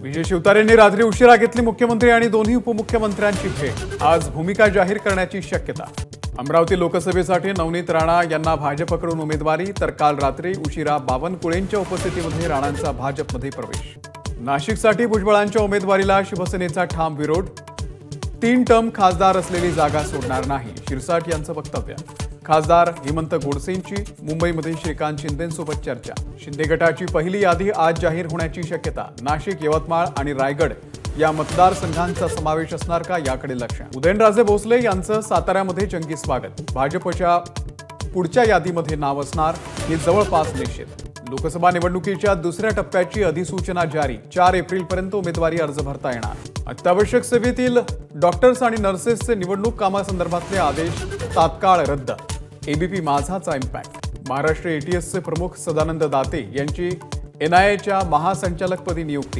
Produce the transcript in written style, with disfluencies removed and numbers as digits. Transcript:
विजय शिवतारेंनी रात्री उशिरा घेतली मुख्यमंत्री आणि दोन्ही उपमुख्यमंत्र्यांची भेट। आज भूमिका जाहीर करण्याची शक्यता। अमरावती लोकसभेसाठी नवनीत राणा यांना भाजपकडून उमेदवारी, तर काल रात्री उशिरा बावनकुळेंच्या उपस्थितीमध्ये राणांचा भाजपमध्ये प्रवेश। नाशिकसाठी भुजबळांच्या उमेदवारीला शिवसेनेचा ठाम विरोध। 3 टर्म खासदार असलेली जागा सोडणार नाही, शिरसाट यांचं वक्तव्य। खासदार हेमंत गोडसेंची मुंबईमध्ये श्रीकांत शिंदेंसोबत चर्चा। शिंदे गटाची पहिली यादी आज जाहीर होण्याची शक्यता। नाशिक, यवतमाळ आणि रायगड या मतदारसंघांचा समावेश असणार का, याकडे लक्ष। उदयनराजे भोसले यांचं साताऱ्यामध्ये जंगी स्वागत। भाजपच्या पुढच्या यादीमध्ये नाव असणार, हे जवळपास निश्चित। लोकसभा निवडणुकीच्या दुसऱ्या टप्प्याची अधिसूचना जारी। 4 एप्रिलपर्यंत उमेदवारी अर्ज भरता येणार। अत्यावश्यक सेवेतील डॉक्टर्स आणि नर्सेसचे निवडणूक कामासंदर्भातले आदेश तात्काळ रद्द। एबीपी माझाचा इम्पॅक्ट। महाराष्ट्र एटीएसचे प्रमुख सदानंद दाते यांची एनआयएच्या महासंचालकपदी नियुक्ती।